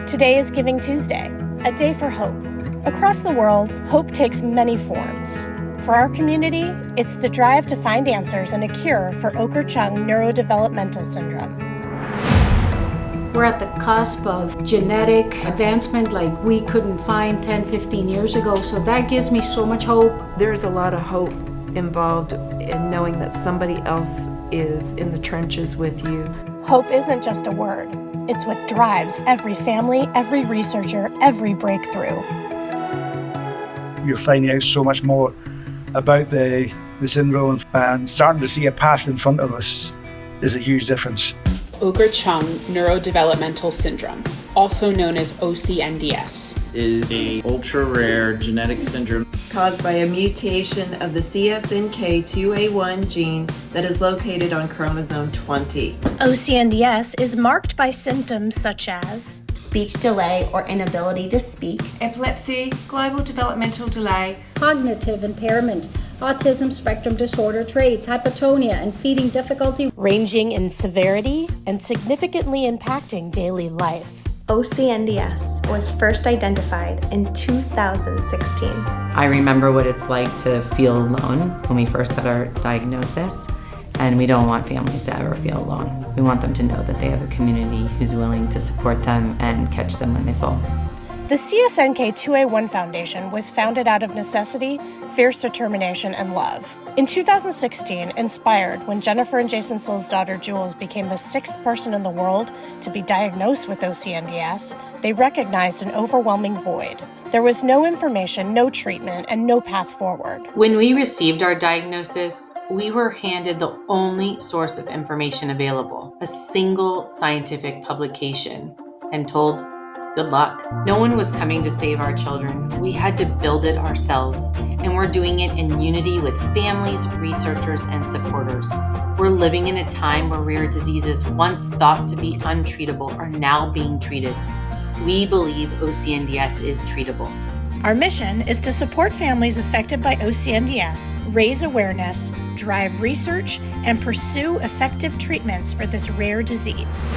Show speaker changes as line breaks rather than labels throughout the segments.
Today is Giving Tuesday, a day for hope. Across the world, hope takes many forms. For our community, it's the drive to find answers and a cure for Okur-Chung Neurodevelopmental Syndrome.
We're at the cusp of genetic advancement like we couldn't find 10, 15 years ago, so that gives me so much hope.
There's a lot of hope involved in knowing that somebody else is in the trenches with you.
Hope isn't just a word. It's what drives every family, every researcher, every breakthrough.
You're finding out so much more about the syndrome, and starting to see a path in front of us is a huge difference.
Okur-Chung Neurodevelopmental Syndrome, also known as OCNDS,
is a ultra-rare genetic syndrome
Caused by a mutation of the CSNK2A1 gene that is located on chromosome 20.
OCNDS is marked by symptoms such as
speech delay or inability to speak,
epilepsy, global developmental delay,
Cognitive impairment, autism spectrum disorder traits, hypotonia, and feeding difficulty,
ranging in severity and significantly impacting daily life.
OCNDS was first identified in 2016.
I remember what it's like to feel alone when we first got our diagnosis, and we don't want families to ever feel alone. We want them to know that they have a community who's willing to support them and catch them when they fall.
The CSNK2A1 Foundation was founded out of necessity, fierce determination, and love. In 2016, inspired when Jennifer and Jason Sill's daughter Jules became the 6th person in the world to be diagnosed with OCNDS, they recognized an overwhelming void. There was no information, no treatment, and no path forward.
When we received our diagnosis, we were handed the only source of information available, a single scientific publication, and told, good luck. No one was coming to save our children. We had to build it ourselves, and we're doing it in unity with families, researchers, and supporters. We're living in a time where rare diseases once thought to be untreatable are now being treated. We believe OCNDS is treatable.
Our mission is to support families affected by OCNDS, raise awareness, drive research, and pursue effective treatments for this rare disease.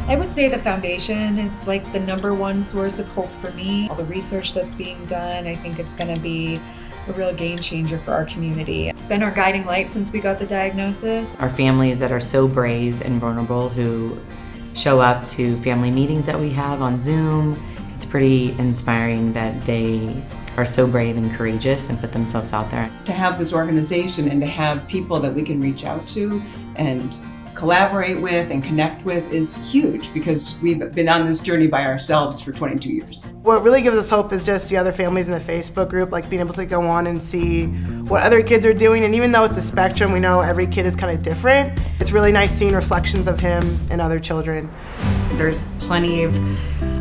I would say the foundation is like the #1 source of hope for me. All the research that's being done, I think it's going to be a real game changer for our community. It's been our guiding light since we got the diagnosis.
Our families that are so brave and vulnerable who show up to family meetings that we have on Zoom, it's pretty inspiring that they are so brave and courageous and put themselves out there.
To have this organization and to have people that we can reach out to and collaborate with and connect with is huge, because we've been on this journey by ourselves for 22 years.
What really gives us hope is just the other families in the Facebook group, like being able to go on and see what other kids are doing. And even though it's a spectrum, we know every kid is kind of different. It's really nice seeing reflections of him and other children.
There's plenty of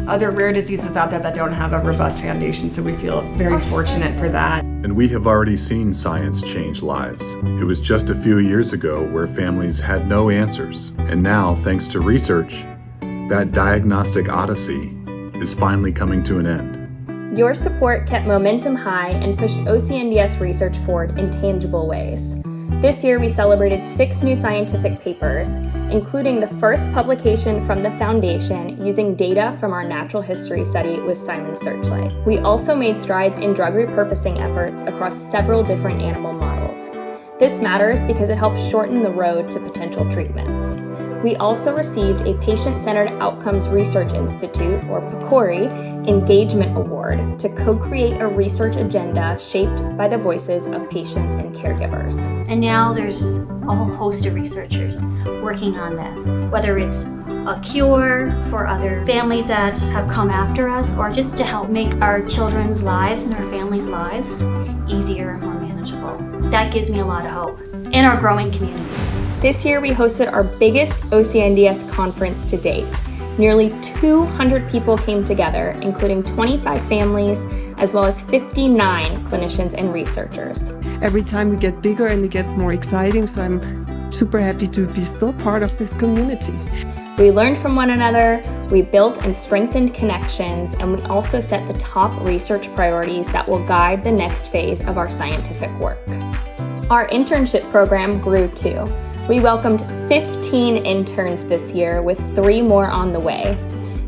other rare diseases out there that don't have a robust foundation, so we feel very fortunate for that.
And we have already seen science change lives. It was just a few years ago where families had no answers. And now, thanks to research, that diagnostic odyssey is finally coming to an end.
Your support kept momentum high and pushed OCNDS research forward in tangible ways. This year we celebrated 6 new scientific papers, including the first publication from the Foundation using data from our natural history study with Simon Searchlight. We also made strides in drug repurposing efforts across several different animal models. This matters because it helps shorten the road to potential treatments. We also received a Patient-Centered Outcomes Research Institute, or PCORI, Engagement Award to co-create a research agenda shaped by the voices of patients and caregivers.
And now there's a whole host of researchers working on this, whether it's a cure for other families that have come after us, or just to help make our children's lives and our families' lives easier and more manageable. That gives me a lot of hope in our growing community.
This year we hosted our biggest OCNDS conference to date. Nearly 200 people came together, including 25 families, as well as 59 clinicians and researchers.
Every time we get bigger and it gets more exciting, so I'm super happy to be still part of this community.
We learned from one another, we built and strengthened connections, and we also set the top research priorities that will guide the next phase of our scientific work. Our internship program grew too. We welcomed 15 interns this year, with 3 more on the way.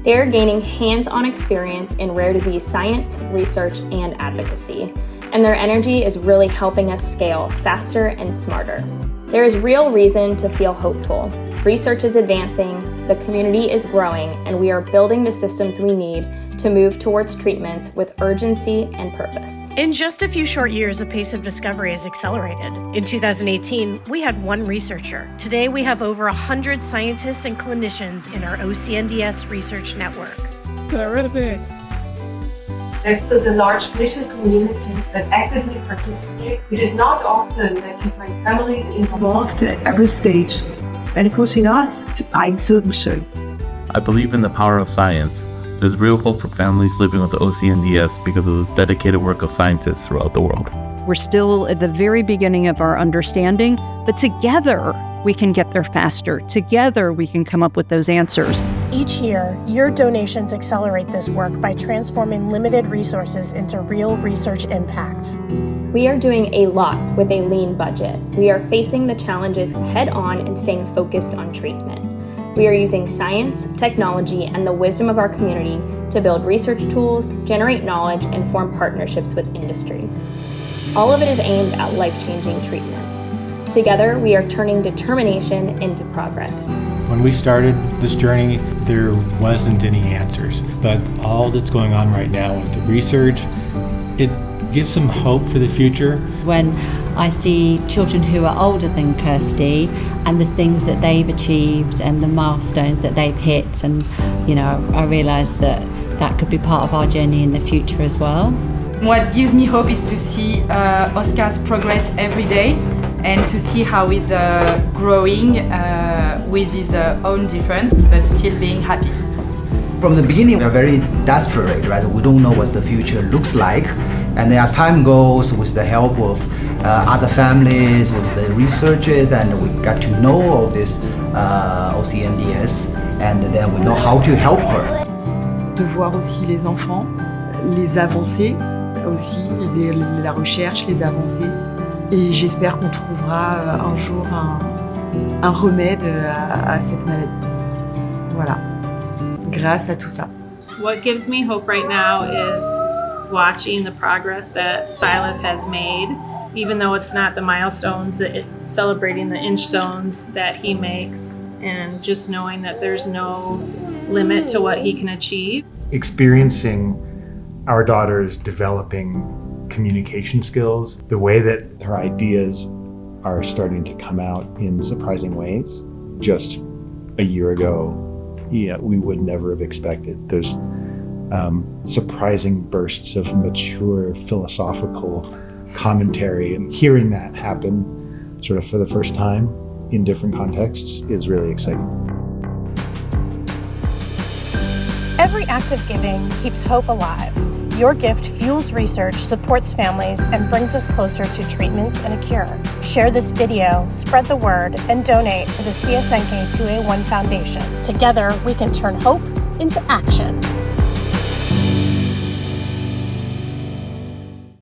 They are gaining hands-on experience in rare disease science, research, and advocacy, and their energy is really helping us scale faster and smarter. There is real reason to feel hopeful. Research is advancing, the community is growing, and we are building the systems we need to move towards treatments with urgency and purpose.
In just a few short years, the pace of discovery has accelerated. In 2018, we had one researcher. Today, we have over 100 scientists and clinicians in our OCNDS research network.
They've built a large patient community that actively participates. It is not often that you find families involved at every stage and pushing us to find solutions.
I believe in the power of science. There's real hope for families living with OCNDS because of the dedicated work of scientists throughout the world.
We're still at the very beginning of our understanding, but together we can get there faster. Together we can come up with those answers.
Each year, your donations accelerate this work by transforming limited resources into real research impact.
We are doing a lot with a lean budget. We are facing the challenges head on and staying focused on treatment. We are using science, technology, and the wisdom of our community to build research tools, generate knowledge, and form partnerships with industry. All of it is aimed at life-changing treatments. Together, we are turning determination into progress.
When we started this journey, there wasn't any answers, but all that's going on right now with the research, it gives some hope for the future.
When I see children who are older than Kirsty and the things that they've achieved and the milestones that they've hit, and I realise that that could be part of our journey in the future as well.
What gives me hope is to see Oscar's progress every day and to see how he's growing with his own difference, but still being happy.
From the beginning, we are very desperate, right? We don't know what the future looks like. And then as time goes, with the help of other families, with the researchers, and we got to know all this OCNDS, and then we know how to help her.
De voir aussi les enfants, les avancées aussi, la recherche, les avancées. Et j'espère qu'on trouvera un jour un remède à cette maladie. Voilà, grâce à tout ça.
What gives me hope right now is watching the progress that Silas has made, even though it's not the milestones, celebrating the inch stones that he makes, and just knowing that there's no limit to what he can achieve.
Experiencing our daughter's developing communication skills, the way that her ideas are starting to come out in surprising ways. Just a year ago, we would never have expected. There's surprising bursts of mature philosophical commentary, and hearing that happen sort of for the first time in different contexts is really exciting.
Every act of giving keeps hope alive. Your gift fuels research, supports families, and brings us closer to treatments and a cure. Share this video, spread the word, and donate to the CSNK2A1 Foundation. Together, we can turn hope into action.